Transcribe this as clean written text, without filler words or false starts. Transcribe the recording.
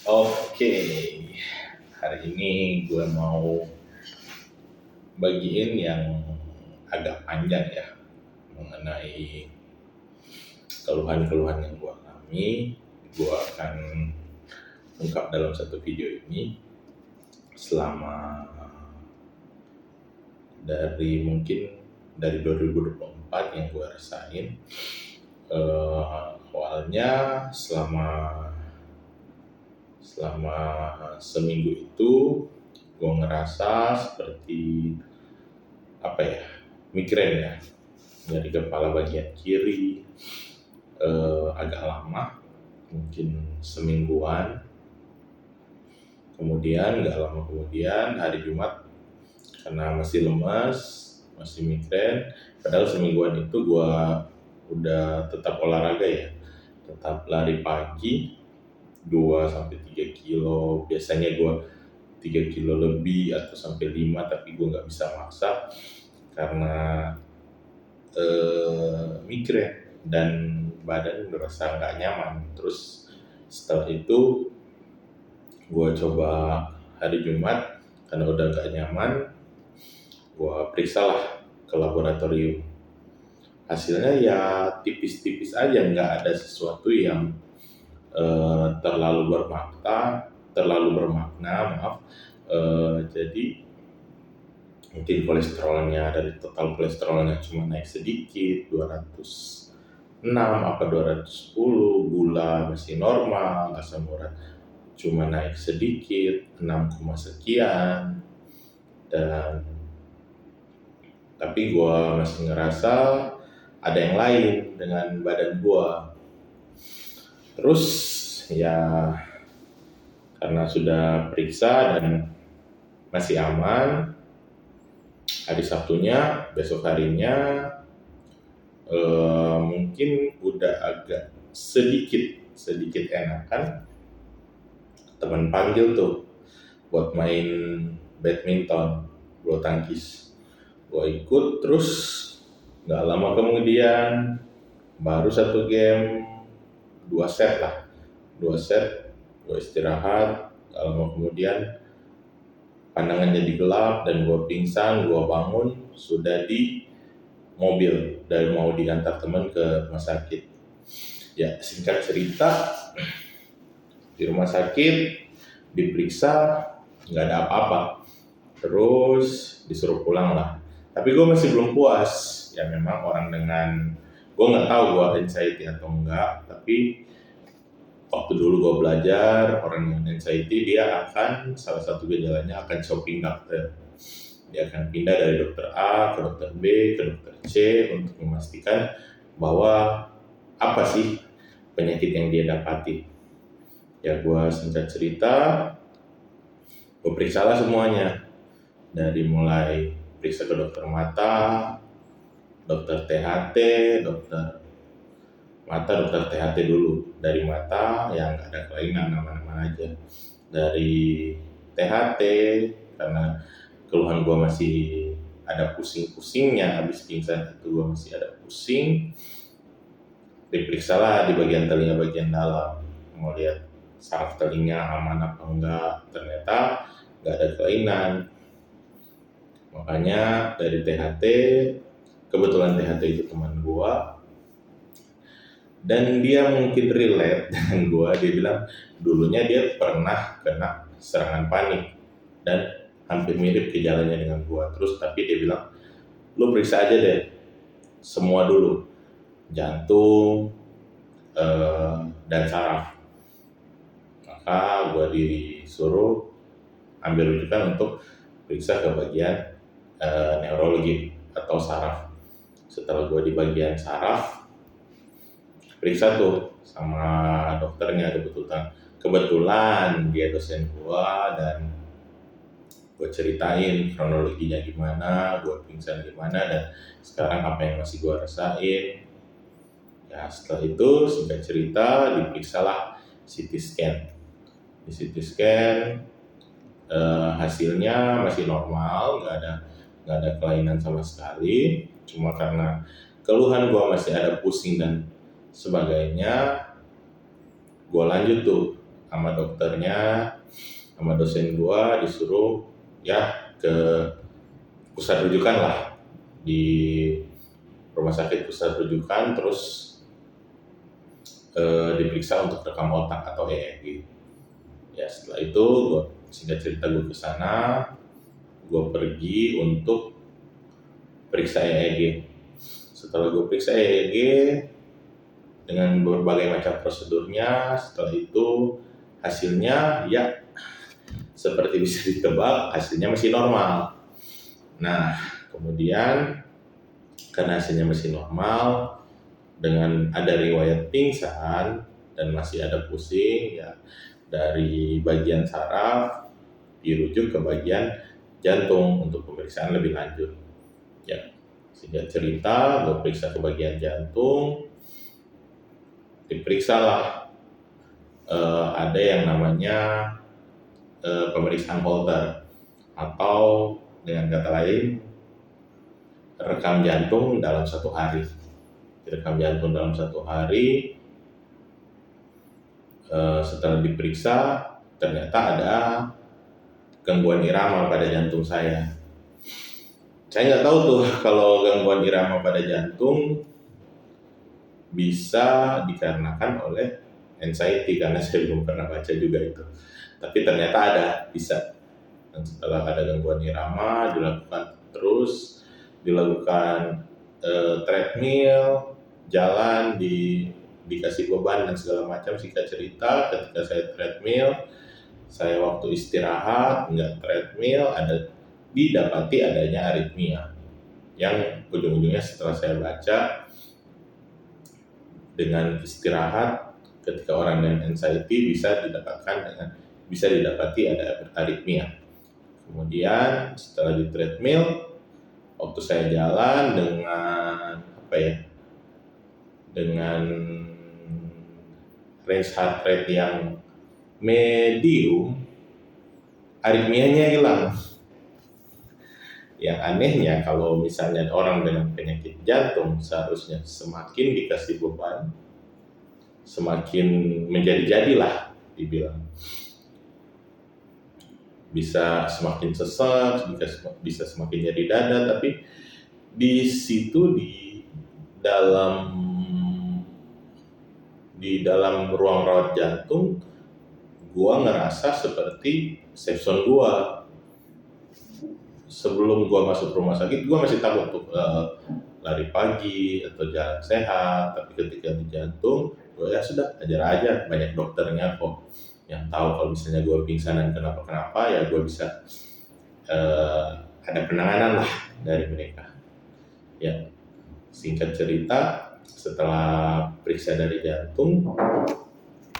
Oke, hari ini gue mau bagiin yang agak panjang ya mengenai keluhan-keluhan yang gue alami. Gue akan ungkap dalam satu video ini selama dari 2024 yang gue rasain. Awalnya selama seminggu itu gue ngerasa seperti migrain ya, dari kepala bagian kiri, agak lama, mungkin semingguan. Kemudian nggak lama kemudian hari Jumat, karena masih lemas, masih migrain. Padahal semingguan itu gue udah tetap olahraga ya, tetap lari pagi 2-3 kilo. Biasanya gue 3 kilo lebih atau sampai 5, tapi gue nggak bisa maksa karena migrain dan badan merasa nggak nyaman. Terus setelah itu gue coba hari Jumat, karena udah nggak nyaman, gue periksa lah ke laboratorium. Hasilnya ya tipis-tipis aja, nggak ada sesuatu yang terlalu bermakna. Jadi mungkin kolesterolnya, dari total kolesterolnya cuma naik sedikit 206 apa 210, gula masih normal, asam urat cuma naik sedikit 6, sekian. Dan tapi gue masih ngerasa ada yang lain dengan badan gue. Terus ya karena sudah periksa dan masih aman, hari Sabtunya, besok harinya mungkin udah agak sedikit enakan. Teman panggil tuh buat main badminton, bulu tangkis. Gue ikut, terus nggak lama kemudian baru satu game, 2 set gue istirahat. Gak lama kemudian pandangan jadi gelap dan gue pingsan. Gue bangun sudah di mobil dan mau diantar teman ke rumah sakit. Ya singkat cerita, di rumah sakit diperiksa nggak ada apa-apa, terus disuruh pulang lah. Tapi gue masih belum puas. Ya memang orang dengan, gue nggak tahu gue anxiety atau enggak, tapi waktu dulu gue belajar, orang yang anxiety dia akan, salah satu gejalanya akan shopping dokter. Dia akan pindah dari dokter A ke dokter B ke dokter C untuk memastikan bahwa apa sih penyakit yang dia dapati. Ya gue singkat cerita, gue periksalah semuanya. Dari mulai periksa ke dokter mata, dokter THT, dokter THT dulu. Dari mata yang ada kelainan aman-aman aja. Dari THT, karena keluhan gue masih ada pusing-pusingnya, habis pingsan itu gue masih ada pusing. Diperiksalah di bagian telinga bagian dalam, mau lihat saraf telinga aman apa enggak. Ternyata nggak ada kelainan. Makanya dari THT, kebetulan THT itu teman gua dan dia mungkin relate dengan gua. Dia bilang dulunya dia pernah kena serangan panik dan hampir mirip gejalanya dengan gua. Terus tapi dia bilang, lu periksa aja deh semua dulu, jantung dan saraf. Maka gua disuruh ambil rujukan untuk periksa ke bagian neurologi atau saraf. Setelah gue di bagian saraf, periksa tuh sama dokternya. Kebetulan dia dosen gue, dan gue ceritain kronologinya gimana, gue pingsan gimana, dan sekarang apa yang masih gue rasain. Ya setelah itu singkat cerita diperiksalah CT scan. Di CT scan hasilnya masih normal, nggak ada kelainan sama sekali. Cuma karena keluhan gue masih ada pusing dan sebagainya, gue lanjut tuh sama dokternya, sama dosen gua disuruh ya ke pusat rujukan lah, di rumah sakit pusat rujukan, terus diperiksa untuk rekam otak atau EEG. Ya setelah itu singkat cerita gue ke sana, gue pergi untuk periksa EEG. Setelah gue periksa EEG dengan berbagai macam prosedurnya, setelah itu hasilnya ya seperti bisa ditebak, hasilnya masih normal. Nah, kemudian karena hasilnya masih normal, dengan ada riwayat pingsan dan masih ada pusing, ya dari bagian saraf dirujuk ke bagian jantung untuk pemeriksaan lebih lanjut. Ya, singkat cerita, gue periksa ke bagian jantung, diperiksalah ada yang namanya pemeriksaan Holter, atau dengan kata lain rekam jantung dalam satu hari. Rekam jantung dalam satu hari, setelah diperiksa ternyata ada gangguan irama pada jantung saya. Saya nggak tahu tuh kalau gangguan irama pada jantung bisa dikarenakan oleh anxiety, karena saya belum pernah baca juga itu. Tapi ternyata ada, bisa. Dan setelah ada gangguan irama, dilakukan treadmill, jalan, dikasih beban dan segala macam. Singkat cerita, ketika saya treadmill, saya waktu istirahat nggak treadmill, didapati adanya aritmia yang ujung-ujungnya setelah saya baca, dengan istirahat ketika orang dengan anxiety bisa didapati ada aritmia. Kemudian setelah di treadmill, waktu saya jalan dengan range heart rate yang medium, aritmianya hilang. Yang anehnya, kalau misalnya orang dengan penyakit jantung seharusnya semakin dikasih beban, semakin menjadi-jadilah dibilang. Bisa semakin sesak, bisa semakin nyeri dada, tapi di situ di dalam ruang rawat jantung, gua ngerasa seperti safe zone gua. Sebelum gua masuk rumah sakit, gua masih takut untuk lari pagi atau jalan sehat. Tapi ketika di jantung, gua ya sudah, ajar aja, banyak dokternya kok yang tahu kalau misalnya gua pingsan dan kenapa-kenapa, ya gua bisa ada penanganan lah dari mereka. Ya, singkat cerita, setelah periksa dari jantung,